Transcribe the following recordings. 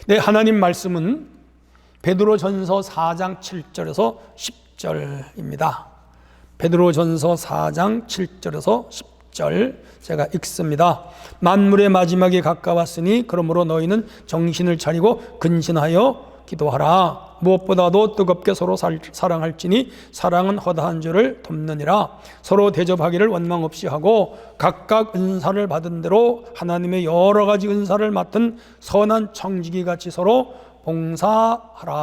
네, 하나님 말씀은 베드로전서 4장 7절에서 10절입니다. 베드로전서 4장 7절에서 10절 제가 읽습니다. 만물의 마지막이 가까웠으니 그러므로 너희는 정신을 차리고 근신하여 기도하라. 무엇보다도 뜨겁게 서로 사랑할지니 사랑은 허다한 죄를 돕느니라. 서로 대접하기를 원망 없이 하고 각각 은사를 받은 대로 하나님의 여러 가지 은사를 맡은 선한 청지기 같이 서로 봉사하라.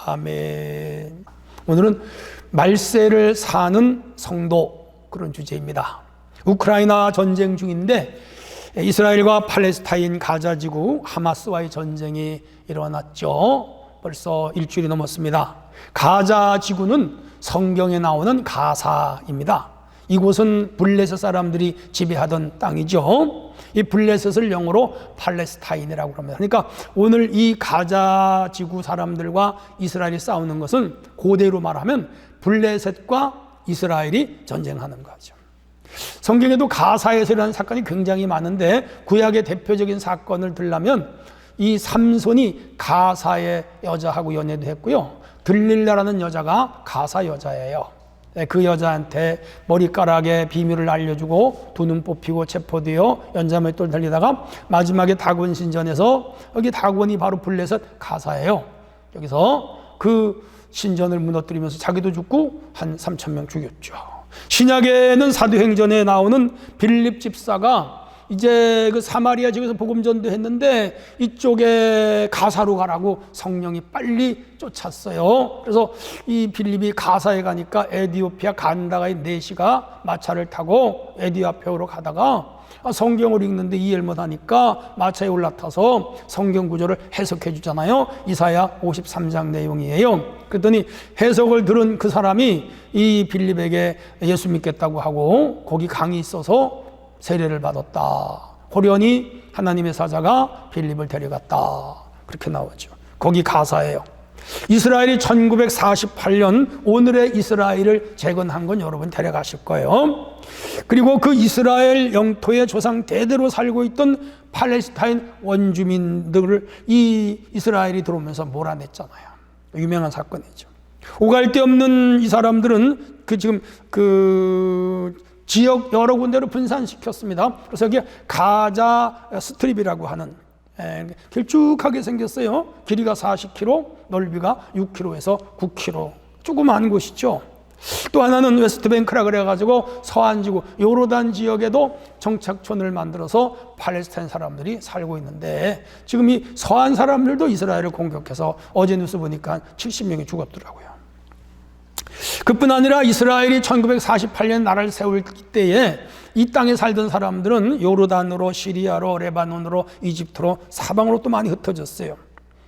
아멘. 오늘은 말세를 사는 성도, 그런 주제입니다. 우크라이나 전쟁 중인데 이스라엘과 팔레스타인 가자지구 하마스와의 전쟁이 일어났죠. 벌써 일주일이 넘었습니다. 가자지구는 성경에 나오는 가사입니다. 이곳은 블레셋 사람들이 지배하던 땅이죠. 이 블레셋을 영어로 팔레스타인이라고 합니다. 그러니까 오늘 이 가자지구 사람들과 이스라엘이 싸우는 것은 고대로 말하면 블레셋과 이스라엘이 전쟁하는 거죠. 성경에도 가사에서 일어난 사건이 굉장히 많은데 구약의 대표적인 사건을 들라면 이 삼손이 가사의 여자하고 연애도 했고요. 들릴라라는 여자가 가사 여자예요. 그 여자한테 머리카락에 비밀을 알려주고 두 눈 뽑히고 체포되어 연자맷돌 달리다가 마지막에 다곤 신전에서, 여기 다곤이 바로 블레셋 가사예요. 여기서 그 신전을 무너뜨리면서 자기도 죽고 한 3,000명 죽였죠. 신약에는 사도행전에 나오는 빌립 집사가 이제 그 사마리아 지역에서 복음 전도했는데 이쪽에 가사로 가라고 성령이 빨리 쫓았어요. 그래서 이 빌립이 가사에 가니까 에디오피아 간다가의 4시가 마차를 타고 에디오피아로 가다가 성경을 읽는데 이해를 못하니까 마차에 올라타서 성경 구절을 해석해 주잖아요. 이사야 53장 내용이에요. 그랬더니 해석을 들은 그 사람이 이 빌립에게 예수 믿겠다고 하고 거기 강이 있어서 세례를 받았다. 호련히 하나님의 사자가 빌립을 데려갔다. 그렇게 나오죠. 거기 가사예요. 이스라엘이 1948년 오늘의 이스라엘을 재건한 건 여러분 데려가실 거예요. 그리고 그 이스라엘 영토의 조상 대대로 살고 있던 팔레스타인 원주민들을 이 이스라엘이 들어오면서 몰아냈잖아요. 유명한 사건이죠. 오갈 데 없는 이 사람들은 지금 지역 여러 군데로 분산시켰습니다. 그래서 여기 가자 스트립이라고 하는 길쭉하게 생겼어요. 길이가 40km, 넓이가 6km에서 9km. 조그마한 곳이죠. 또 하나는 웨스트뱅크라 그래가지고 서안지구 요르단 지역에도 정착촌을 만들어서 팔레스타인 사람들이 살고 있는데 지금 이 서안 사람들도 이스라엘을 공격해서 어제 뉴스 보니까 70명이 죽었더라고요. 그뿐 아니라 이스라엘이 1948년 나라를 세울 때에 이 땅에 살던 사람들은 요르단으로, 시리아로, 레바논으로, 이집트로, 사방으로 또 많이 흩어졌어요.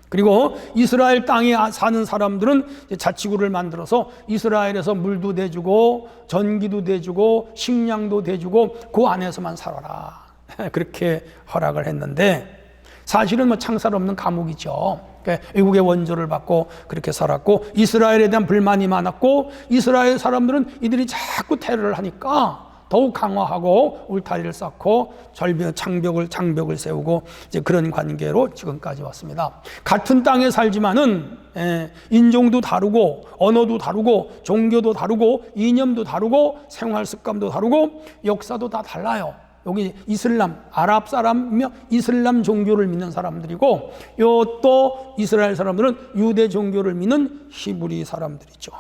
그리고 이스라엘 땅에 사는 사람들은 자치구를 만들어서 이스라엘에서 물도 대주고 전기도 대주고 식량도 대주고 그 안에서만 살아라. 그렇게 허락을 했는데 사실은 창살 없는 감옥이죠. 외국의 원조를 받고 그렇게 살았고 이스라엘에 대한 불만이 많았고 이스라엘 사람들은 이들이 자꾸 테러를 하니까 더욱 강화하고 울타리를 쌓고 장벽을 세우고 이제 그런 관계로 지금까지 왔습니다. 같은 땅에 살지만은 인종도 다르고 언어도 다르고 종교도 다르고 이념도 다르고 생활 습관도 다르고 역사도 다 달라요. 여기 이슬람, 아랍 사람이며 이슬람 종교를 믿는 사람들이고 또 이스라엘 사람들은 유대 종교를 믿는 히브리 사람들이죠.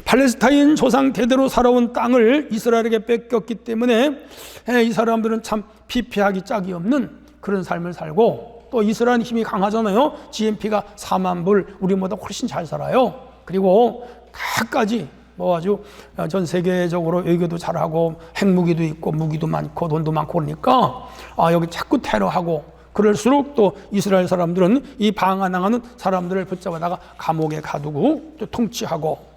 팔레스타인 조상 대대로 살아온 땅을 이스라엘에게 뺏겼기 때문에 이 사람들은 참 피폐하기 짝이 없는 그런 삶을 살고 또 이스라엘 힘이 강하잖아요. GNP가 4만 불, 우리보다 훨씬 잘 살아요. 그리고 갖가지 아주 전 세계적으로 외교도 잘하고 핵무기도 있고 무기도 많고 돈도 많고 그러니까 여기 자꾸 테러하고 그럴수록 또 이스라엘 사람들은 이 방한당하는 사람들을 붙잡아다가 감옥에 가두고 또 통치하고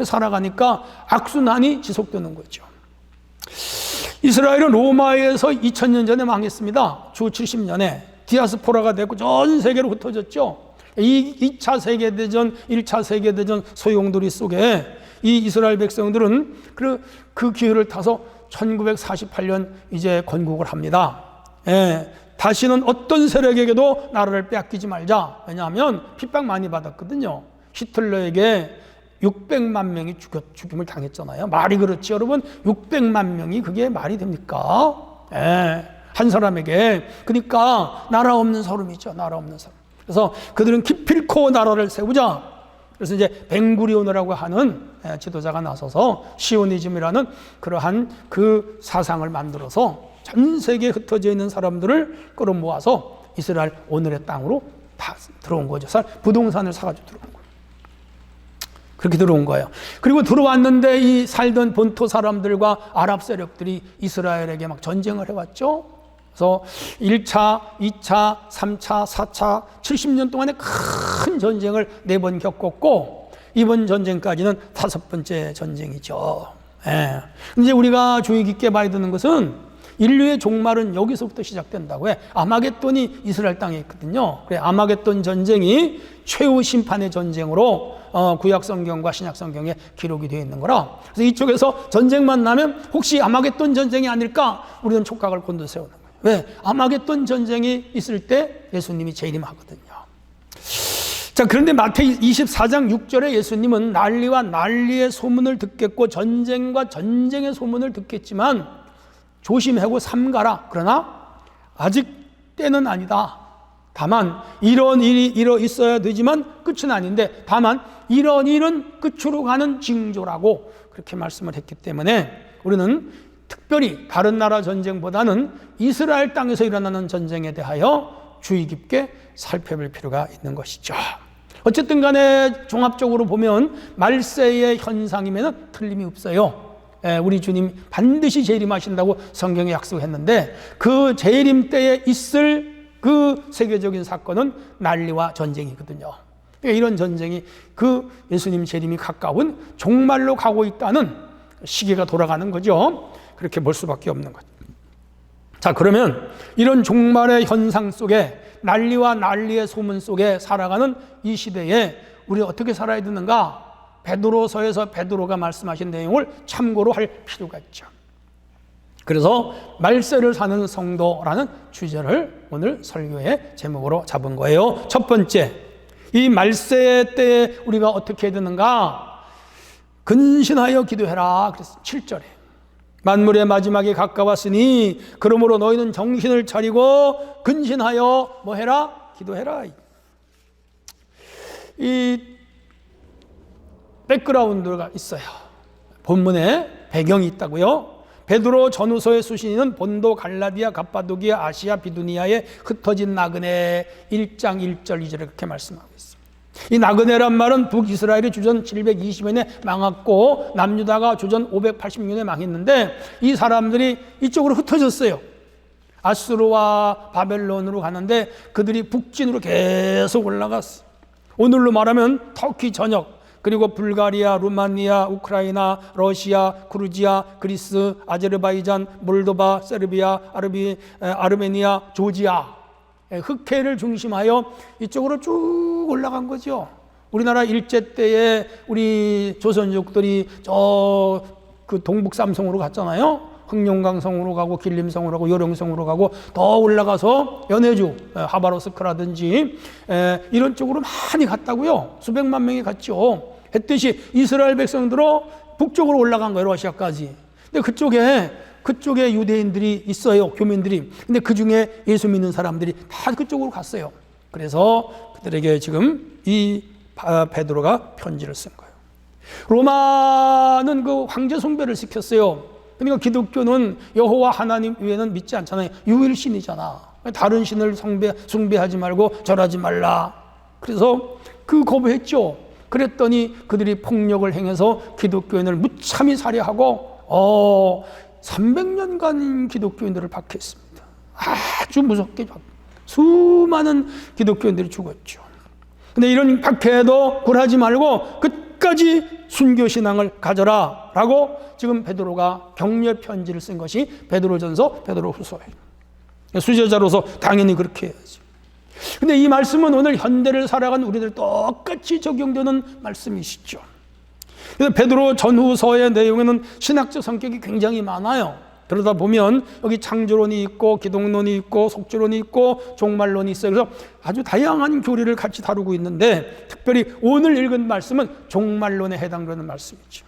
살아가니까 악순환이 지속되는 거죠. 이스라엘은 로마에서 2000년 전에 망했습니다. 주 70년에 디아스포라가 되고 전 세계로 흩어졌죠. 2차 세계대전, 1차 세계대전 소용돌이 속에 이 이스라엘 백성들은 그 기회를 타서 1948년 이제 건국을 합니다. 다시는 어떤 세력에게도 나라를 빼앗기지 말자. 왜냐하면 핍박 많이 받았거든요. 히틀러에게 600만 명이 죽임을 당했잖아요. 말이 그렇지 여러분. 600만 명이 그게 말이 됩니까? 한 사람에게. 그러니까 나라 없는 사람이죠. 나라 없는 사람. 그래서 그들은 기필코 나라를 세우자. 그래서 이제 벤구리온이라고 하는 지도자가 나서서 시오니즘이라는 그러한 그 사상을 만들어서 전 세계에 흩어져 있는 사람들을 끌어모아서 이스라엘 오늘의 땅으로 다 들어온 거죠. 부동산을 사가지고 들어온 거예요. 그렇게 들어온 거예요. 그리고 들어왔는데 이 살던 본토 사람들과 아랍 세력들이 이스라엘에게 막 전쟁을 해왔죠. 그래서 1차, 2차, 3차, 4차, 70년 동안에 큰 전쟁을 4번 겪었고, 이번 전쟁까지는 5번째 전쟁이죠. 이제 우리가 주의 깊게 봐야 되는 것은 인류의 종말은 여기서부터 시작된다고 해. 아마겟돈이 이스라엘 땅에 있거든요. 그래, 아마겟돈 전쟁이 최후 심판의 전쟁으로 구약 성경과 신약 성경에 기록이 되어 있는 거라. 그래서 이쪽에서 전쟁만 나면 혹시 아마겟돈 전쟁이 아닐까? 우리는 촉각을 곤두세우는 거예요. 왜? 아마겟돈 전쟁이 있을 때 예수님이 재림하거든요. 자, 그런데 마태이 24장 6절에 예수님은 난리와 난리의 소문을 듣겠고 전쟁과 전쟁의 소문을 듣겠지만 조심하고 삼가라. 그러나 아직 때는 아니다. 다만 이런 일이 일어 있어야 되지만 끝은 아닌데 다만 이런 일은 끝으로 가는 징조라고 그렇게 말씀을 했기 때문에 우리는 특별히 다른 나라 전쟁보다는 이스라엘 땅에서 일어나는 전쟁에 대하여 주의 깊게 살펴볼 필요가 있는 것이죠. 어쨌든 간에 종합적으로 보면 말세의 현상이면 틀림이 없어요. 우리 주님 반드시 재림하신다고 성경에 약속했는데 그 재림 때에 있을 그 세계적인 사건은 난리와 전쟁이거든요. 그러니까 이런 전쟁이 그 예수님 재림이 가까운 종말로 가고 있다는 시기가 돌아가는 거죠. 그렇게 볼 수밖에 없는 거죠. 자, 그러면 이런 종말의 현상 속에 난리와 난리의 소문 속에 살아가는 이 시대에 우리 어떻게 살아야 되는가? 베드로서에서 베드로가 말씀하신 내용을 참고로 할 필요가 있죠. 그래서 말세를 사는 성도라는 주제를 오늘 설교의 제목으로 잡은 거예요. 첫 번째, 이 말세 때에 우리가 어떻게 해야 되는가? 근신하여 기도해라. 그래서 7절에 만물의 마지막이 가까웠으니 그러므로 너희는 정신을 차리고 근신하여 뭐 해라? 기도해라. 이 백그라운드가 있어요. 본문에 배경이 있다고요. 베드로 전후서의 수신인은 본도, 갈라디아, 갑바도기아, 아시아, 비두니아에 흩어진 나그네 1장 1절 2절에 그렇게 말씀하고 있습니다. 이 나그네란 말은 북이스라엘이 주전 720년에 망했고 남유다가 주전 580년에 망했는데 이 사람들이 이쪽으로 흩어졌어요. 아수르와 바벨론으로 가는데 그들이 북진으로 계속 올라갔어. 오늘로 말하면 터키 전역, 그리고 불가리아, 루마니아, 우크라이나, 러시아, 그루지아, 그리스, 아제르바이잔, 몰도바, 세르비아, 아르메니아, 조지아, 흑해를 중심하여 이쪽으로 쭉 올라간 거죠. 우리나라 일제 때에 우리 조선족들이 그 동북 삼성으로 갔잖아요. 흑룡강성으로 가고 길림성으로 가고 요령성으로 가고 더 올라가서 연해주, 하바로스크라든지 이런 쪽으로 많이 갔다고요. 수백만 명이 갔죠. 했듯이 이스라엘 백성들로 북쪽으로 올라간 거예요. 러시아까지. 근데 그쪽에 유대인들이 있어요. 교민들이. 근데 그 중에 예수 믿는 사람들이 다 그쪽으로 갔어요. 그래서 그들에게 지금 이 베드로가 편지를 쓴 거예요. 로마는 그 황제 숭배를 시켰어요. 그러니까 기독교는 여호와 하나님 외에는 믿지 않잖아요. 유일신이잖아. 다른 신을 숭배하지 말고 절하지 말라. 그래서 그 거부했죠. 그랬더니 그들이 폭력을 행해서 기독교인을 무참히 살해하고 300년간 기독교인들을 박해했습니다. 아주 무섭게 수많은 기독교인들이 죽었죠. 근데 이런 박해에도 굴하지 말고 끝까지 순교신앙을 가져라 라고 지금 베드로가 격려 편지를 쓴 것이 베드로전서, 베드로후서예요. 수제자로서 당연히 그렇게 해야지. 근데 이 말씀은 오늘 현대를 살아간 우리들 똑같이 적용되는 말씀이시죠. 그래서 베드로 전후서의 내용에는 신학적 성격이 굉장히 많아요. 그러다 보면 여기 창조론이 있고 기독론이 있고 속죄론이 있고 종말론이 있어요. 그래서 아주 다양한 교리를 같이 다루고 있는데 특별히 오늘 읽은 말씀은 종말론에 해당되는 말씀이죠.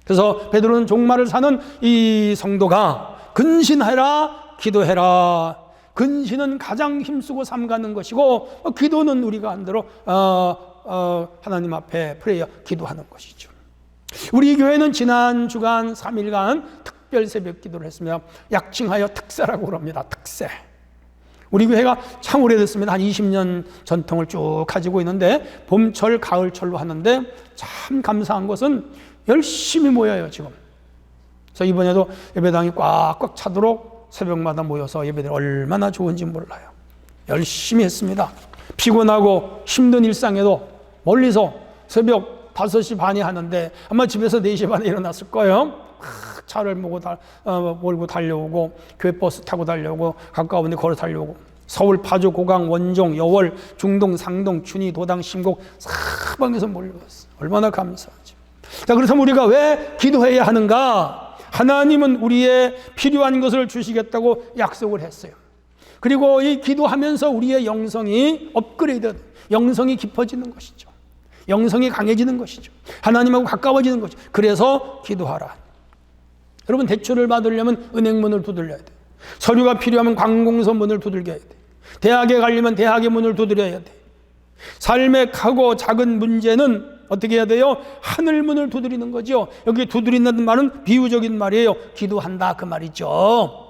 그래서 베드로는 종말을 사는 이 성도가 근신해라, 기도해라. 근신은 가장 힘쓰고 삼가는 것이고 기도는 우리가 한 대로 하나님 앞에 프레이어 기도하는 것이죠. 우리 교회는 지난 주간 3일간 특별 새벽 기도를 했으며 약칭하여 특세라고 그럽니다. 특세. 우리 교회가 참 오래됐습니다. 한 20년 전통을 쭉 가지고 있는데 봄철, 가을철로 하는데 참 감사한 것은 열심히 모여요 지금. 그래서 이번에도 예배당이 꽉꽉 차도록 새벽마다 모여서 예배들이 얼마나 좋은지 몰라요. 열심히 했습니다. 피곤하고 힘든 일상에도 멀리서 새벽 5시 반에 하는데 아마 집에서 4시 반에 일어났을 거예요. 차를 몰고 달려오고 교회 버스 타고 달려오고 가까운 데 걸어 달려오고 서울, 파주, 고강, 원종, 여월, 중동, 상동, 춘희, 도당, 신곡 사방에서 몰려왔어요. 얼마나 감사하죠. 자, 그래서 우리가 왜 기도해야 하는가? 하나님은 우리의 필요한 것을 주시겠다고 약속을 했어요. 그리고 이 기도하면서 우리의 영성이 업그레이드, 영성이 깊어지는 것이죠. 영성이 강해지는 것이죠. 하나님하고 가까워지는 것이죠. 그래서 기도하라. 여러분, 대출을 받으려면 은행문을 두들려야 돼. 서류가 필요하면 관공서 문을 두들겨야 돼. 대학에 가려면 대학의 문을 두드려야 돼. 삶의 크고 작은 문제는 어떻게 해야 돼요? 하늘문을 두드리는 거죠. 여기 두드린다는 말은 비유적인 말이에요. 기도한다 그 말이죠.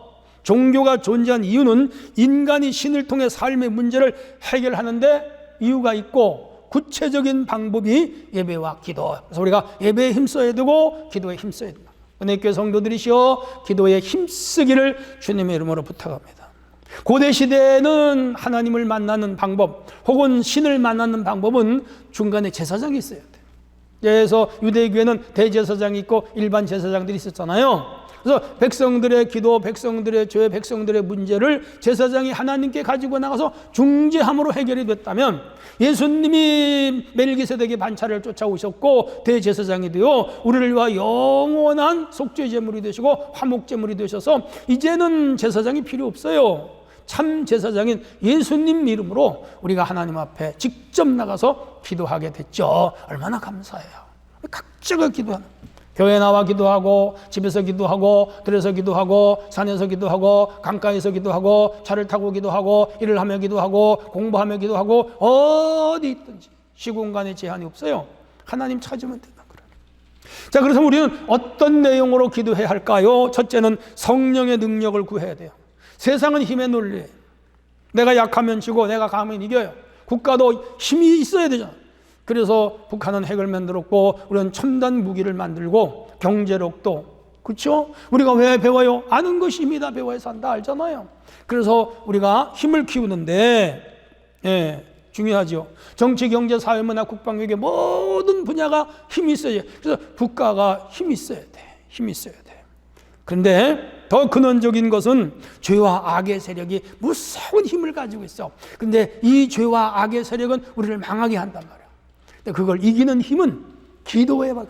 종교가 존재한 이유는 인간이 신을 통해 삶의 문제를 해결하는데 이유가 있고 구체적인 방법이 예배와 기도. 그래서 우리가 예배에 힘써야 되고 기도에 힘써야 됩니다. 은혜교회 성도들이시여 기도에 힘쓰기를 주님의 이름으로 부탁합니다. 고대 시대에는 하나님을 만나는 방법 혹은 신을 만나는 방법은 중간에 제사장이 있어야 돼요. 그래서 유대교회는 대제사장이 있고 일반 제사장들이 있었잖아요. 그래서 백성들의 기도, 백성들의 죄, 백성들의 문제를 제사장이 하나님께 가지고 나가서 중재함으로 해결이 됐다면 예수님이 멜기세덱의 반차를 쫓아오셨고 대제사장이 되어 우리를 위하여 영원한 속죄제물이 되시고 화목제물이 되셔서 이제는 제사장이 필요 없어요. 참 제사장인 예수님 이름으로 우리가 하나님 앞에 직접 나가서 기도하게 됐죠. 얼마나 감사해요. 각자가 기도하는, 교회 나와 기도하고 집에서 기도하고 들에서 기도하고 산에서 기도하고 강가에서 기도하고 차를 타고 기도하고 일을 하며 기도하고 공부하며 기도하고 어디 있든지 시공간에 제한이 없어요. 하나님 찾으면 된다 그래요. 자, 그래서 우리는 어떤 내용으로 기도해야 할까요? 첫째는 성령의 능력을 구해야 돼요. 세상은 힘의 논리예요. 내가 약하면 지고 내가 강하면 이겨요. 국가도 힘이 있어야 되잖아. 그래서 북한은 핵을 만들었고 우리는 첨단 무기를 만들고 경제력도, 그렇죠? 우리가 왜 배워요? 아는 것이 힘이다. 배워야 산다 알잖아요. 그래서 우리가 힘을 키우는데 중요하죠. 정치, 경제, 사회, 문화, 국방, 외교 모든 분야가 힘이 있어야 돼. 그래서 국가가 힘이 있어야 돼. 힘이 있어야 돼. 그런데 더 근원적인 것은 죄와 악의 세력이 무서운 힘을 가지고 있어. 근데 이 죄와 악의 세력은 우리를 망하게 한단 말이야. 근데 그걸 이기는 힘은 기도에 봐.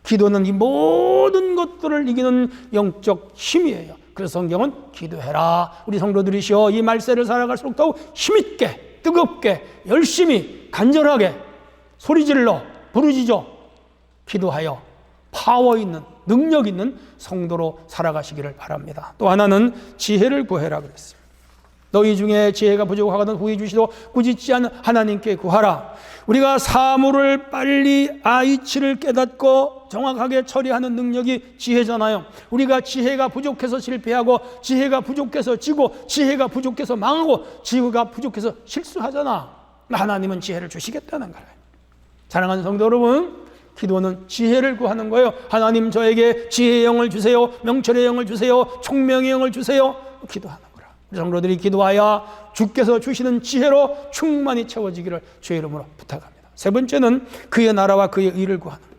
기도는 이 모든 것들을 이기는 영적 힘이에요. 그래서 성경은 기도해라. 우리 성도들이시여 이 말세를 살아갈수록 더욱 힘있게, 뜨겁게, 열심히, 간절하게 소리질러 부르짖어 기도하여 파워 있는, 능력 있는 성도로 살아가시기를 바랍니다. 또 하나는 지혜를 구해라 그랬어요. 너희 중에 지혜가 부족하거든 후히 주시도 꾸짖지 않는 하나님께 구하라. 우리가 사물을 빨리 이치를 깨닫고 정확하게 처리하는 능력이 지혜잖아요. 우리가 지혜가 부족해서 실패하고 지혜가 부족해서 지고 지혜가 부족해서 망하고 지혜가 부족해서 실수하잖아. 하나님은 지혜를 주시겠다는 거예요. 사랑하는 성도 여러분, 기도는 지혜를 구하는 거예요. 하나님 저에게 지혜의 영을 주세요. 명철의 영을 주세요. 총명의 영을 주세요. 기도하는 거라. 우리 성도들이 기도하여 주께서 주시는 지혜로 충만히 채워지기를 주의 이름으로 부탁합니다. 세 번째는 그의 나라와 그의 의를 구하는 거예요.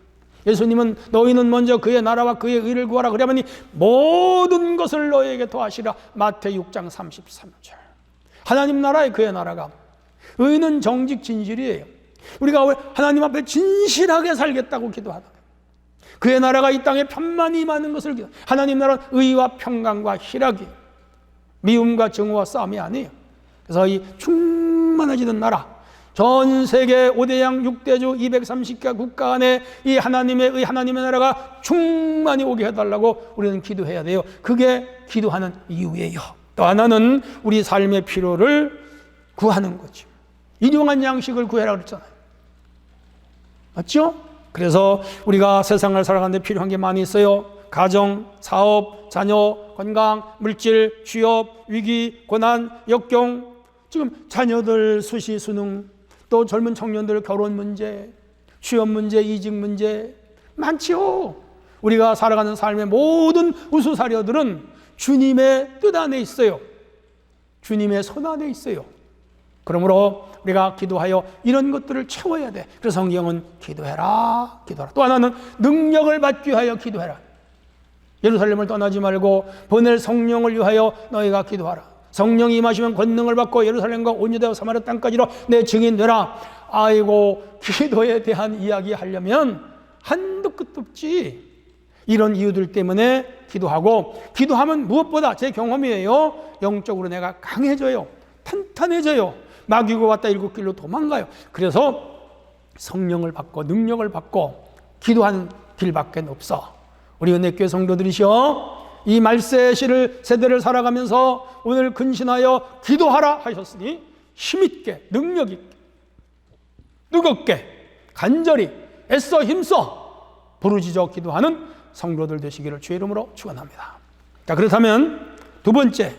예수님은 너희는 먼저 그의 나라와 그의 의를 구하라 그러면 모든 것을 너희에게 더하시라. 마태 6장 33절. 하나님 나라에 그의 나라가, 의는 정직 진실이에요. 우리가 하나님 앞에 진실하게 살겠다고 기도하는 거예요. 그의 나라가 이 땅에 편만히 임하는 것을 기도. 하나님 나라는 의와 평강과 희락이, 미움과 정오와 싸움이 아니에요. 그래서 이 충만해지는 나라, 전 세계 5대양 6대주 230개 국가 안에 이 하나님의 의, 하나님의 나라가 충만히 오게 해달라고 우리는 기도해야 돼요. 그게 기도하는 이유예요. 또 하나는 우리 삶의 필요를 구하는 거죠. 일용한 양식을 구해라 그랬잖아요. 맞죠? 그래서 우리가 세상을 살아가는데 필요한 게 많이 있어요. 가정, 사업, 자녀, 건강, 물질, 취업, 위기, 고난, 역경, 지금 자녀들 수시, 수능, 또 젊은 청년들 결혼 문제, 취업 문제, 이직 문제 많지요. 우리가 살아가는 삶의 모든 우수사려들은 주님의 뜻 안에 있어요. 주님의 손 안에 있어요. 그러므로 우리가 기도하여 이런 것들을 채워야 돼. 그래서 성경은 기도해라, 기도하라. 또 하나는 능력을 받기 위하여 기도해라. 예루살렘을 떠나지 말고 보낼 성령을 위하여 너희가 기도하라. 성령이 임하시면 권능을 받고 예루살렘과 온 유대와 사마리아 땅까지로 내 증인 되라. 아이고, 기도에 대한 이야기 하려면 한도 끝도 없지. 이런 이유들 때문에 기도하고, 기도하면 무엇보다 제 경험이에요, 영적으로 내가 강해져요. 탄탄해져요. 마귀가 왔다 일곱 길로 도망가요. 그래서 성령을 받고 능력을 받고 기도하는 길밖에 없어. 우리 은혜교회 성도들이시여, 이 말세 세대를 살아가면서 오늘 근신하여 기도하라 하셨으니 힘있게, 능력있게, 뜨겁게, 간절히 애써 힘써 부르짖어 기도하는 성도들 되시기를 주의 이름으로 축원합니다. 자, 그렇다면 두 번째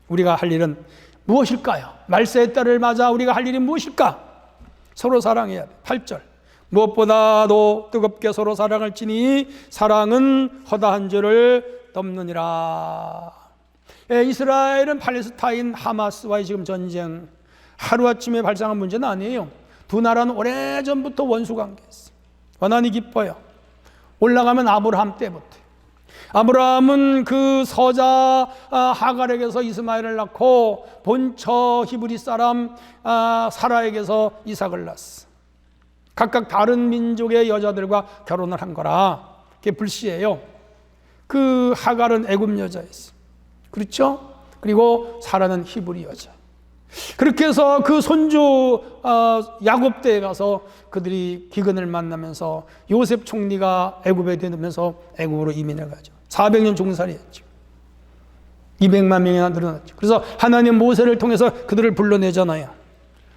우리가 할 일은 무엇일까요? 말세의 때를 맞아 우리가 할 일이 무엇일까? 서로 사랑해야 돼. 8절. 무엇보다도 뜨겁게 서로 사랑을 지니 사랑은 허다한 죄를 덮느니라. 이스라엘은 팔레스타인 하마스와의 지금 전쟁, 하루아침에 발생한 문제는 아니에요. 두 나라는 오래전부터 원수관계였어요. 원한이 깊어요. 올라가면 아브라함 때부터. 아브라함은 그 서자 하갈에게서 이스마엘을 낳고 본처 히브리 사람 사라에게서 이삭을 낳았어. 각각 다른 민족의 여자들과 결혼을 한 거라 그게 불씨예요. 그 하갈은 애굽 여자였어. 그렇죠? 그리고 사라는 히브리 여자. 그렇게 해서 그 손주 야곱 때에 가서 그들이 기근을 만나면서 요셉 총리가 애굽에 되면서 애굽으로 이민을 가죠. 400년 종살이였죠. 200만 명이나 늘어났죠. 그래서 하나님 모세를 통해서 그들을 불러내잖아요.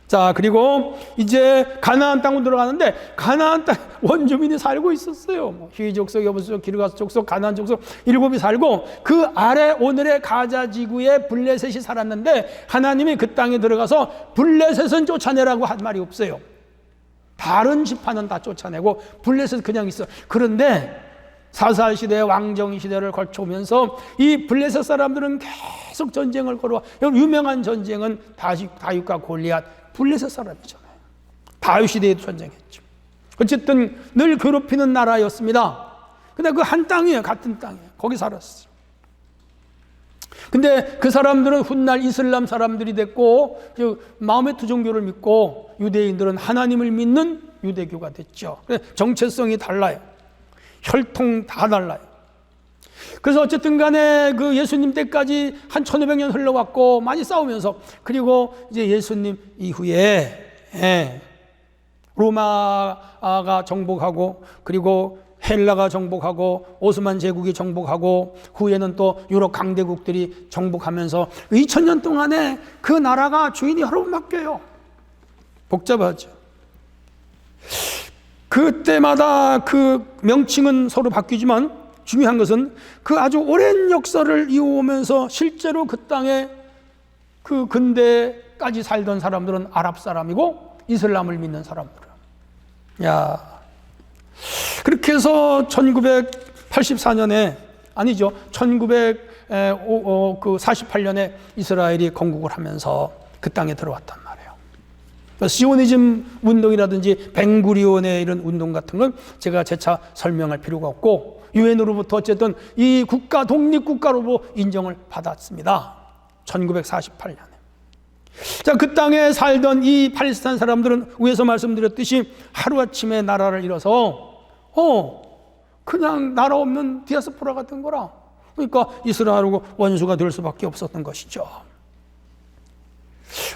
자, 그리고 이제 가나안 땅으로 들어가는데 가나안 땅 원주민이 살고 있었어요. 히위 족속, 여부스 족속, 기르가스 족속, 가나안 족속 7이 살고 그 아래 오늘의 가자 지구에 블레셋이 살았는데 하나님이 그 땅에 들어가서 블레셋은 쫓아내라고 한 말이 없어요. 다른 지파는 다 쫓아내고 블레셋 그냥 있어. 그런데 사살 시대, 왕정 시대를 거쳐오면서 이 블레셋 사람들은 계속 전쟁을 걸어와. 유명한 전쟁은 다윗과 골리앗, 블레셋 사람이잖아요. 다윗 시대에도 전쟁했죠. 어쨌든 늘 괴롭히는 나라였습니다. 근데 그 한 땅이에요. 같은 땅이에요. 거기 살았어요. 근데 그 사람들은 훗날 이슬람 사람들이 됐고 마호메트 종교를 믿고 유대인들은 하나님을 믿는 유대교가 됐죠. 정체성이 달라요. 혈통 다 달라요. 그래서 어쨌든 간에 그 예수님 때까지 한 1500년 흘러왔고 많이 싸우면서, 그리고 이제 예수님 이후에 로마가 정복하고, 그리고 헬라가 정복하고, 오스만 제국이 정복하고, 후에는 또 유럽 강대국들이 정복하면서 2000년 동안에 그 나라가 주인이 여러 번 바뀌어요. 복잡하죠. 그때마다 그 명칭은 서로 바뀌지만 중요한 것은 그 아주 오랜 역사를 이어오면서 실제로 그 땅에 그 근대까지 살던 사람들은 아랍 사람이고 이슬람을 믿는 사람들은. 야, 그렇게 해서 1984년에 아니죠. 1948년에 이스라엘이 건국을 하면서 그 땅에 들어왔단 말이에요. 시오니즘 운동이라든지 벵구리온의 이런 운동 같은 건 제가 재차 설명할 필요가 없고, 유엔으로부터 어쨌든 이 국가, 독립국가로 인정을 받았습니다. 1948년에. 자, 그 땅에 살던 이 팔레스타인 사람들은 위에서 말씀드렸듯이 하루아침에 나라를 잃어서 그냥 나라 없는 디아스포라 같은 거라. 그러니까 이스라엘하고 원수가 될 수밖에 없었던 것이죠.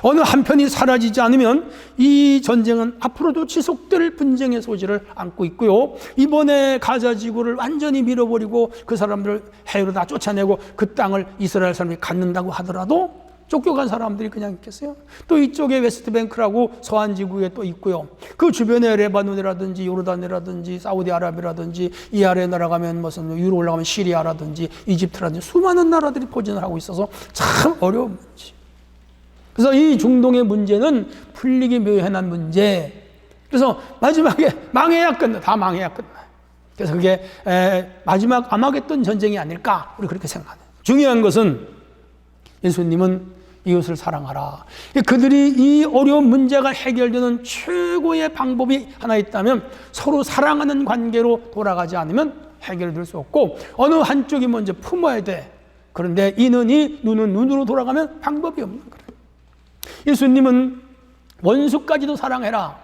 어느 한편이 사라지지 않으면 이 전쟁은 앞으로도 지속될 분쟁의 소지를 안고 있고요. 이번에 가자 지구를 완전히 밀어버리고 그 사람들을 해외로 다 쫓아내고 그 땅을 이스라엘 사람이 갖는다고 하더라도 쫓겨간 사람들이 그냥 있겠어요? 또 이쪽에 웨스트뱅크라고 서한 지구에 또 있고요. 그 주변에 레바논이라든지 요르단이라든지 사우디아라비아라든지 이 아래 나라가면 무슨 위로 올라가면 시리아라든지 이집트라든지 수많은 나라들이 포진을 하고 있어서 참 어려운 문제. 그래서 이 중동의 문제는 풀리기 묘연한 문제. 그래서 마지막에 망해야 끝나. 다 망해야 끝나. 그래서 그게 마지막 아마겟돈 전쟁이 아닐까 우리 그렇게 생각하는. 중요한 것은 예수님은 이웃을 사랑하라. 그들이 이 어려운 문제가 해결되는 최고의 방법이 하나 있다면 서로 사랑하는 관계로 돌아가지 않으면 해결될 수 없고 어느 한쪽이 먼저 품어야 돼. 그런데 이는 이, 눈은 눈으로 돌아가면 방법이 없는 거예요. 예수님은 원수까지도 사랑해라.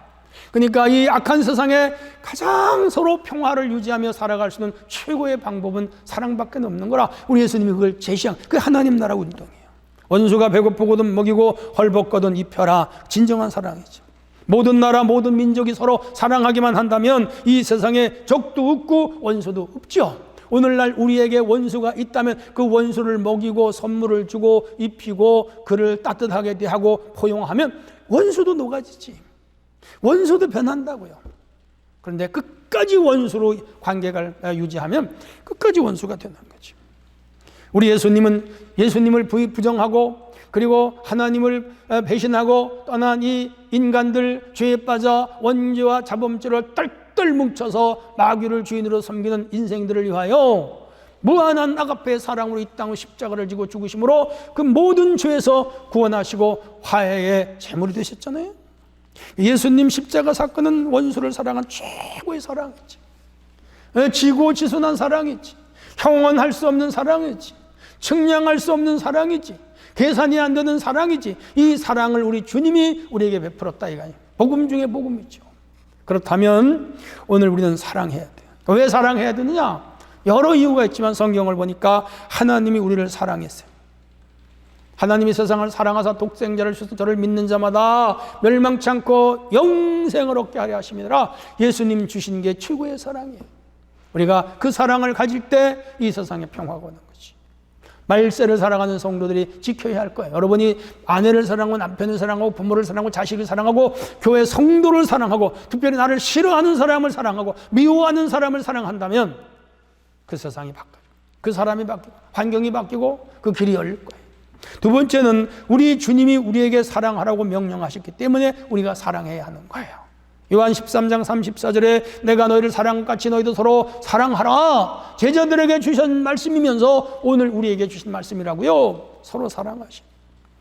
그러니까 이 악한 세상에 가장 서로 평화를 유지하며 살아갈 수 있는 최고의 방법은 사랑밖에 없는 거라. 우리 예수님이 그걸 제시한 그게 하나님 나라 운동이에요. 원수가 배고프거든 먹이고 헐벗거든 입혀라. 진정한 사랑이죠. 모든 나라 모든 민족이 서로 사랑하기만 한다면 이 세상에 적도 없고 원수도 없죠. 오늘날 우리에게 원수가 있다면 그 원수를 먹이고 선물을 주고 입히고 그를 따뜻하게 대하고 포용하면 원수도 녹아지지. 원수도 변한다고요. 그런데 끝까지 원수로 관계를 유지하면 끝까지 원수가 되는 거죠. 우리 예수님을 부정하고 그리고 하나님을 배신하고 떠난 이 인간들 죄에 빠져 원죄와 자범죄를 똘똘 뭉쳐서 마귀를 주인으로 섬기는 인생들을 위하여 무한한 아가페의 사랑으로 이 땅의 십자가를 지고 죽으심으로 그 모든 죄에서 구원하시고 화해의 제물이 되셨잖아요. 예수님 십자가 사건은 원수를 사랑한 최고의 사랑이지. 지고지순한 사랑이지. 형언할 수 없는 사랑이지. 측량할 수 없는 사랑이지. 계산이 안 되는 사랑이지. 이 사랑을 우리 주님이 우리에게 베풀었다 이거예요. 복음 중에 복음이죠. 그렇다면 오늘 우리는 사랑해야 돼요. 왜 사랑해야 되느냐? 여러 이유가 있지만 성경을 보니까 하나님이 우리를 사랑했어요. 하나님이 세상을 사랑하사 독생자를 주셔서 저를 믿는 자마다 멸망치 않고 영생을 얻게 하려 하심이라. 예수님 주신 게 최고의 사랑이에요. 우리가 그 사랑을 가질 때 이 세상에 평화가 오는 거지. 말세를 사랑하는 성도들이 지켜야 할 거예요. 여러분이 아내를 사랑하고 남편을 사랑하고 부모를 사랑하고 자식을 사랑하고 교회 성도를 사랑하고 특별히 나를 싫어하는 사람을 사랑하고 미워하는 사람을 사랑한다면 그 세상이 바뀌어요. 그 사람이 바뀌고 환경이 바뀌고 그 길이 열릴 거예요. 두 번째는 우리 주님이 우리에게 사랑하라고 명령하셨기 때문에 우리가 사랑해야 하는 거예요. 요한 13장 34절에 내가 너희를 사랑같이 너희도 서로 사랑하라. 제자들에게 주신 말씀이면서 오늘 우리에게 주신 말씀이라고요. 서로 사랑하시.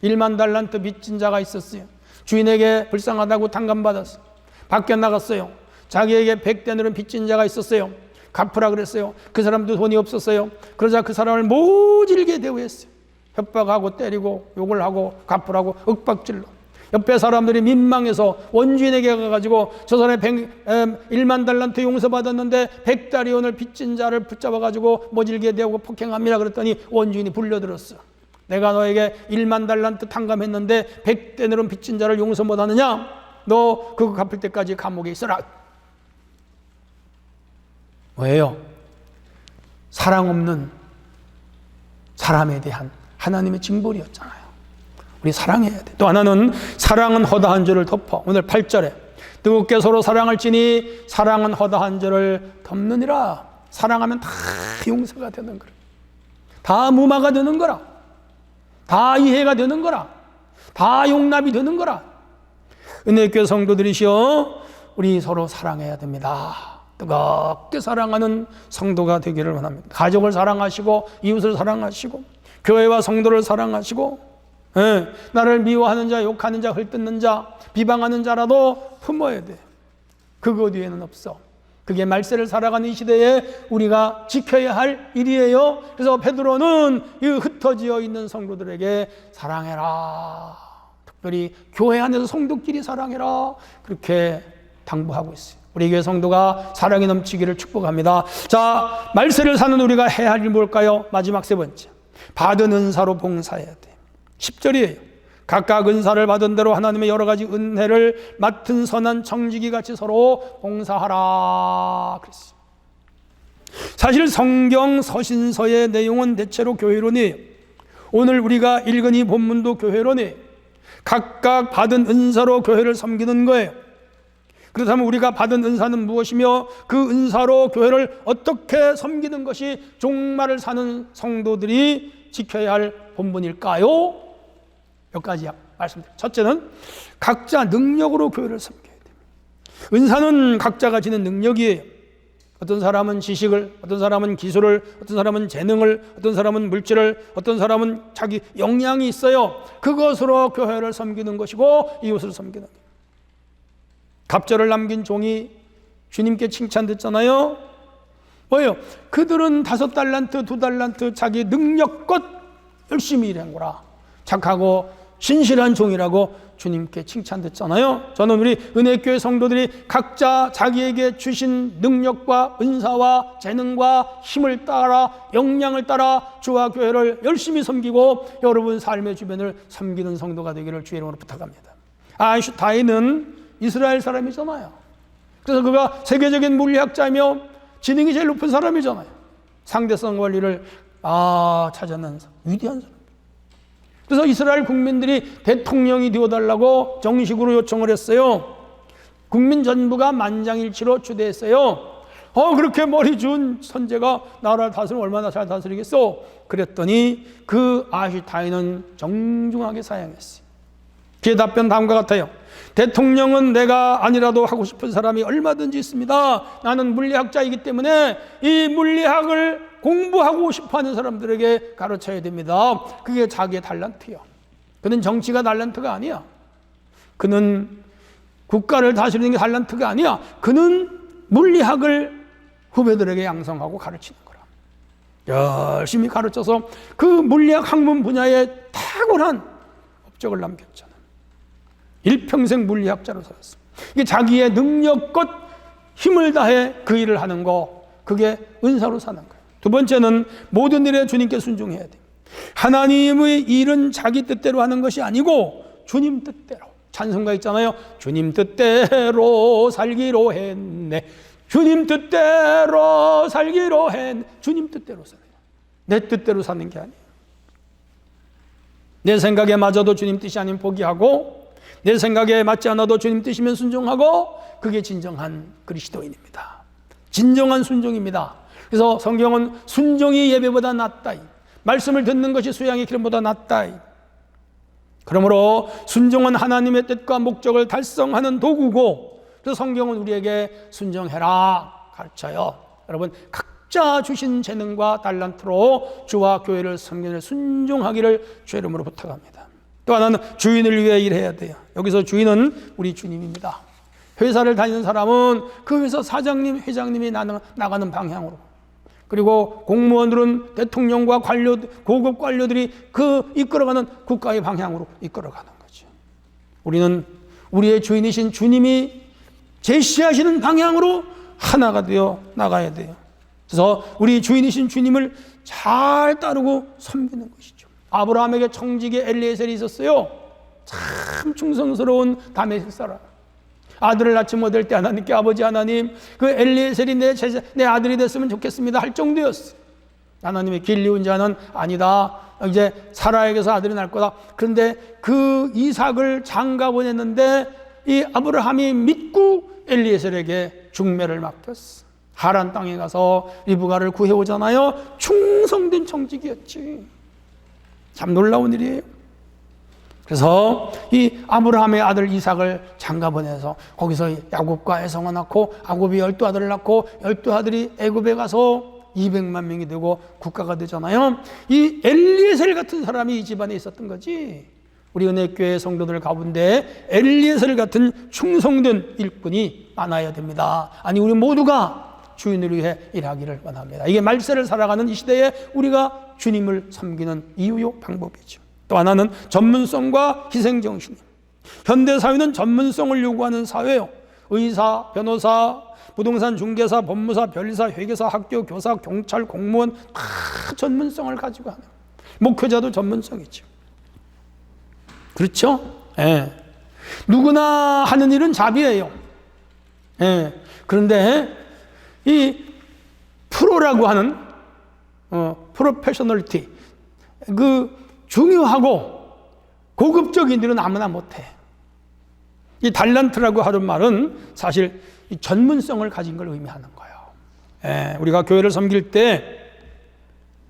1만 달란트 빚진 자가 있었어요. 주인에게 불쌍하다고 탕감받았어. 밖에 나갔어요. 자기에게 100데나리온 빚진 자가 있었어요. 갚으라 그랬어요. 그 사람도 돈이 없었어요. 그러자 그 사람을 모질게 대우했어요. 협박하고 때리고 욕을 하고 갚으라고 윽박질러. 옆에 사람들이 민망해서 원주인에게 가가지고 저 사람이 1만 달란트 용서받았는데 100다리온을 빚진 자를 붙잡아가지고 모질게 대우고 폭행합니다. 그랬더니 원주인이 불려들었어. 내가 너에게 1만 달란트 탕감했는데 100데나리온 빚진 자를 용서 못하느냐? 너 그거 갚을 때까지 감옥에 있어라. 왜요? 사랑 없는 사람에 대한 하나님의 징벌이었잖아요. 우리 사랑해야 돼. 또 하나는 사랑은 허다한 죄를 덮어. 오늘 8절에 뜨겁게 서로 사랑할지니 사랑은 허다한 죄를 덮느니라. 사랑하면 다 용서가 되는 거라. 다 무마가 되는 거라. 다 이해가 되는 거라. 다 용납이 되는 거라. 은혜교회 성도들이시여 우리 서로 사랑해야 됩니다. 뜨겁게 사랑하는 성도가 되기를 원합니다. 가족을 사랑하시고 이웃을 사랑하시고 교회와 성도를 사랑하시고 나를 미워하는 자, 욕하는 자, 헐뜯는 자, 비방하는 자라도 품어야 돼. 그거 뒤에는 없어. 그게 말세를 살아가는 이 시대에 우리가 지켜야 할 일이에요. 그래서 베드로는 이 흩어져 있는 성도들에게 사랑해라. 특별히 교회 안에서 성도끼리 사랑해라. 그렇게 당부하고 있어요. 우리 교회 성도가 사랑이 넘치기를 축복합니다. 자, 말세를 사는 우리가 해야 할 일이 뭘까요? 마지막 세 번째, 받은 은사로 봉사해야 돼. 10절이에요. 각각 은사를 받은 대로 하나님의 여러 가지 은혜를 맡은 선한 청지기 같이 서로 봉사하라 그랬어요. 사실 성경 서신서의 내용은 대체로 교회론이에요. 오늘 우리가 읽은 이 본문도 교회론이에요. 각각 받은 은사로 교회를 섬기는 거예요. 그렇다면 우리가 받은 은사는 무엇이며 그 은사로 교회를 어떻게 섬기는 것이 종말을 사는 성도들이 지켜야 할 본분일까요? 몇 가지 말씀드립니다. 첫째는 각자 능력으로 교회를 섬겨야 됩니다. 은사는 각자가 지닌 능력이에요. 어떤 사람은 지식을, 어떤 사람은 기술을, 어떤 사람은 재능을, 어떤 사람은 물질을, 어떤 사람은 자기 역량이 있어요. 그것으로 교회를 섬기는 것이고 이웃을 섬기는 거예요. 갑절을 남긴 종이 주님께 칭찬됐잖아요. 뭐예요? 그들은 5달란트, 2달란트 자기 능력껏 열심히 일한 거라. 착하고 신실한 종이라고 주님께 칭찬됐잖아요. 저는 우리 은혜교회 성도들이 각자 자기에게 주신 능력과 은사와 재능과 힘을 따라, 역량을 따라 주와 교회를 열심히 섬기고 여러분 삶의 주변을 섬기는 성도가 되기를 주의 이름으로 부탁합니다. 아인슈타인은 이스라엘 사람이잖아요. 그래서 그가 세계적인 물리학자이며 지능이 제일 높은 사람이잖아요. 상대성 원리를 찾아낸 위대한 사람. 그래서 이스라엘 국민들이 대통령이 되어달라고 정식으로 요청을 했어요. 국민 전부가 만장일치로 추대했어요. 그렇게 머리 좋은 선제가 나라를 다스리면 얼마나 잘 다스리겠어? 그랬더니 그 아인슈타인은 정중하게 사양했어요. 그의 답변 다음과 같아요. 대통령은 내가 아니라도 하고 싶은 사람이 얼마든지 있습니다. 나는 물리학자이기 때문에 이 물리학을 공부하고 싶어하는 사람들에게 가르쳐야 됩니다. 그게 자기의 달란트야. 그는 정치가 달란트가 아니야. 그는 국가를 다스리는 게 달란트가 아니야. 그는 물리학을 후배들에게 양성하고 가르치는 거라. 열심히 가르쳐서 그 물리학 학문 분야에 탁월한 업적을 남겼잖아. 일평생 물리학자로 살았습니다. 이게 자기의 능력껏 힘을 다해 그 일을 하는 거, 그게 은사로 사는 거예요. 두 번째는 모든 일에 주님께 순종해야 돼요. 하나님의 일은 자기 뜻대로 하는 것이 아니고 주님 뜻대로. 찬송가 있잖아요. 주님 뜻대로 살기로 했네. 주님 뜻대로 살기로 했네. 주님 뜻대로 살아요. 내 뜻대로 사는 게 아니에요. 내 생각에 맞아도 주님 뜻이 아니면 포기하고, 내 생각에 맞지 않아도 주님 뜻이면 순종하고, 그게 진정한 그리스도인입니다. 진정한 순종입니다. 그래서 성경은 순종이 예배보다 낫다. 말씀을 듣는 것이 수양의 기름보다 낫다. 그러므로 순종은 하나님의 뜻과 목적을 달성하는 도구고, 그래서 성경은 우리에게 순종해라 가르쳐요. 여러분, 각자 주신 재능과 달란트로 주와 교회를 섬기는 순종하기를 주의 이름으로 부탁합니다. 또 하나는 주인을 위해 일해야 돼요. 여기서 주인은 우리 주님입니다. 회사를 다니는 사람은 그 회사 사장님, 회장님이 나가는 방향으로, 그리고 공무원들은 대통령과 관료, 고급 관료들이 그 이끌어가는 국가의 방향으로 이끌어가는 거죠. 우리는 우리의 주인이신 주님이 제시하시는 방향으로 하나가 되어 나가야 돼요. 그래서 우리 주인이신 주님을 잘 따르고 섬기는 것이죠. 아브라함에게 청지기 엘리에셀이 있었어요. 참 충성스러운 다메섹 사람. 아들을 낳지 못할 때 하나님께 아버지 하나님, 그 엘리에셀이 내 아들이 됐으면 좋겠습니다 할 정도였어요. 하나님의 길리운 자는 아니다. 이제 사라에게서 아들이 날 거다. 그런데 그 이삭을 장가 보냈는데 이 아브라함이 믿고 엘리에셀에게 중매를 맡겼어. 하란 땅에 가서 리브가를 구해오잖아요. 충성된 청지기였지. 참 놀라운 일이에요. 그래서 이 아브라함의 아들 이삭을 장가 보내서 거기서 야곱과 에서가 낳고, 야곱이 12아들을 낳고 12아들이 애굽에 가서 200만 명이 되고 국가가 되잖아요. 이 엘리에셀 같은 사람이 이 집안에 있었던 거지. 우리 은혜교회 성도들 가운데 엘리에셀 같은 충성된 일꾼이 많아야 됩니다. 아니, 우리 모두가 주인을 위해 일하기를 원합니다. 이게 말세를 살아가는 이 시대에 우리가 주님을 섬기는 이유요 방법이죠. 또 하나는 전문성과 희생정신입니다. 현대사회는 전문성을 요구하는 사회예요. 의사, 변호사, 부동산 중개사, 법무사, 변리사, 회계사, 학교, 교사, 경찰, 공무원 다 전문성을 가지고 하는, 목회자도 전문성이죠. 그렇죠? 예. 누구나 하는 일은 잡이에요. 예. 그런데 이 프로라고 하는 프로페셔널리티, 그 중요하고 고급적인 일은 아무나 못해. 이 달란트라고 하는 말은 사실 이 전문성을 가진 걸 의미하는 거예요. 예. 우리가 교회를 섬길 때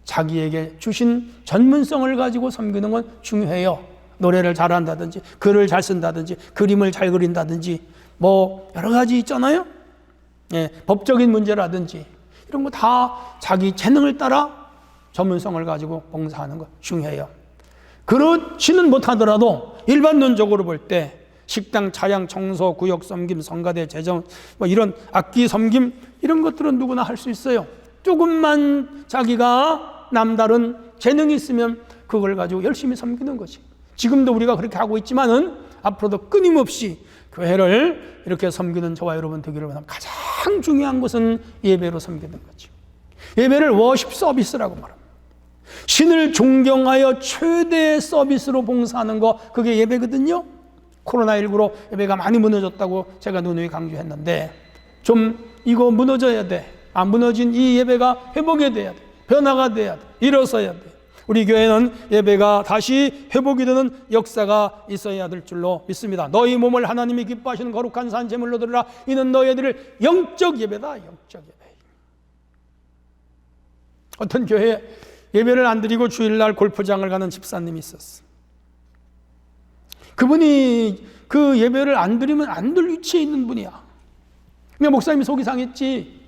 자기에게 주신 전문성을 가지고 섬기는 건 중요해요. 노래를 잘한다든지, 글을 잘 쓴다든지, 그림을 잘 그린다든지, 뭐 여러 가지 있잖아요. 예, 법적인 문제라든지 이런 거 다 자기 재능을 따라 전문성을 가지고 봉사하는 거 중요해요. 그렇지는 못하더라도 일반론적으로 볼 때 식당, 차량, 청소, 구역 섬김, 성가대, 재정, 뭐 이런 악기 섬김 이런 것들은 누구나 할 수 있어요. 조금만 자기가 남다른 재능이 있으면 그걸 가지고 열심히 섬기는 거지. 지금도 우리가 그렇게 하고 있지만은 앞으로도 끊임없이 교회를 이렇게 섬기는 저와 여러분 되기를 원하면 가장 중요한 것은 예배로 섬기는 거죠. 예배를 워십 서비스라고 말합니다. 신을 존경하여 최대 서비스로 봉사하는 거, 그게 예배거든요. 코로나19로 예배가 많이 무너졌다고 제가 누누이 강조했는데, 좀 이거 무너져야 돼. 안 무너진 이 예배가 회복이 돼야 돼. 변화가 돼야 돼. 일어서야 돼. 우리 교회는 예배가 다시 회복이 되는 역사가 있어야 될 줄로 믿습니다. 너희 몸을 하나님이 기뻐하시는 거룩한 산 제물로 드리라. 이는 너희들을 영적 예배다. 영적 예배. 어떤 교회에 예배를 안 드리고 주일날 골프장을 가는 집사님이 있었어. 그분이 그 예배를 안 드리면 안 될 위치에 있는 분이야. 근데 목사님이 속이 상했지.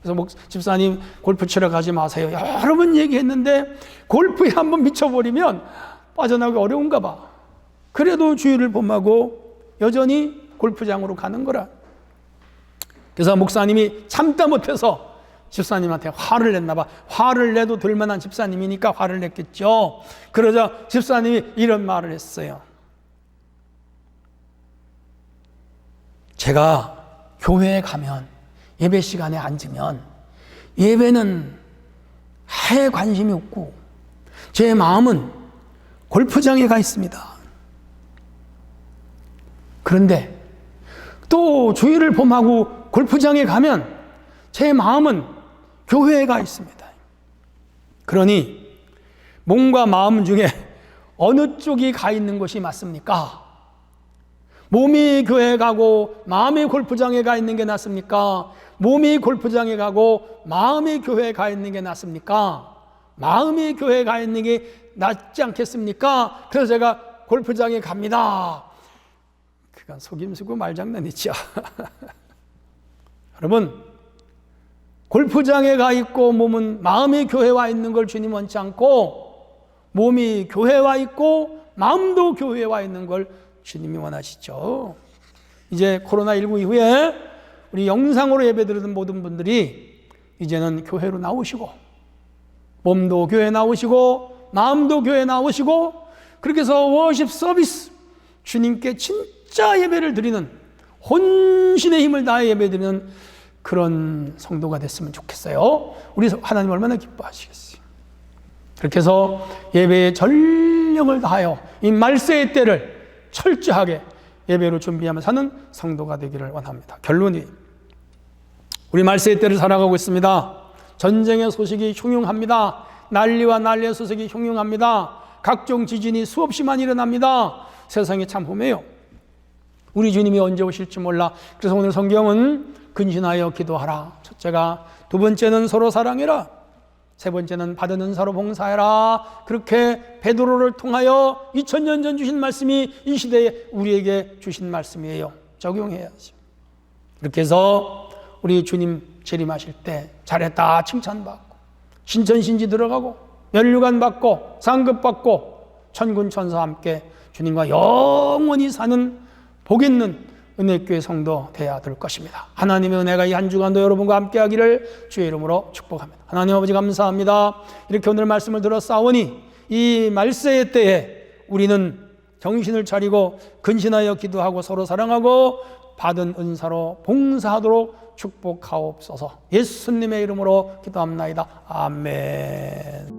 그래서 집사님 골프 치러 가지 마세요. 여러 번 얘기했는데 골프에 한번 미쳐버리면 빠져나오기 어려운가 봐. 그래도 주일을 범하고 여전히 골프장으로 가는 거라. 그래서 목사님이 참다 못해서 집사님한테 화를 냈나 봐. 화를 내도 될 만한 집사님이니까 화를 냈겠죠. 그러자 집사님이 이런 말을 했어요. 제가 교회에 가면, 예배 시간에 앉으면 예배는 아예 관심이 없고 제 마음은 골프장에 가 있습니다. 그런데 또 주일을 범하고 골프장에 가면 제 마음은 교회에 가 있습니다. 그러니 몸과 마음 중에 어느 쪽이 가 있는 것이 맞습니까? 몸이 교회에 가고 마음이 골프장에 가 있는 게 낫습니까? 몸이 골프장에 가고 마음이 교회에 가 있는 게 낫습니까? 마음이 교회에 가 있는 게 낫지 않겠습니까? 그래서 제가 골프장에 갑니다. 그건 속임수고 말장난이죠. 여러분, 골프장에 가 있고 몸은 마음이 교회에 와 있는 걸 주님 원치 않고, 몸이 교회에 와 있고 마음도 교회에 와 있는 걸 주님이 원하시죠. 이제 코로나19 이후에 우리 영상으로 예배드리는 모든 분들이 이제는 교회로 나오시고, 몸도 교회 나오시고 마음도 교회 나오시고, 그렇게 해서 워십 서비스, 주님께 진짜 예배를 드리는, 혼신의 힘을 다해 예배드리는 그런 성도가 됐으면 좋겠어요. 우리 하나님 얼마나 기뻐하시겠어요. 그렇게 해서 예배에 전력을 다하여 이 말세의 때를 철저하게 예배로 준비하며 사는 성도가 되기를 원합니다. 결론이, 우리 말세의 때를 살아가고 있습니다. 전쟁의 소식이 흉흉합니다. 난리와 난리의 소식이 흉흉합니다. 각종 지진이 수없이 많이 일어납니다. 세상이 참 험해요. 우리 주님이 언제 오실지 몰라. 그래서 오늘 성경은 근신하여 기도하라. 첫째가, 두 번째는 서로 사랑해라. 세 번째는 받은 은사로 봉사해라. 그렇게 베드로를 통하여 2000년 전 주신 말씀이 이 시대에 우리에게 주신 말씀이에요. 적용해야지. 이렇게 해서 우리 주님 재림하실 때 잘했다 칭찬받고, 신천신지 들어가고, 면류관 받고, 상급 받고, 천군 천사와 함께 주님과 영원히 사는 복 있는 은혜교회 성도 되어야 될 것입니다. 하나님의 은혜가 이 한 주간도 여러분과 함께 하기를 주의 이름으로 축복합니다. 하나님 아버지 감사합니다. 이렇게 오늘 말씀을 들었사오니 이 말세의 때에 우리는 정신을 차리고 근신하여 기도하고 서로 사랑하고 받은 은사로 봉사하도록 축복하옵소서. 예수님의 이름으로 기도합나이다. 아멘.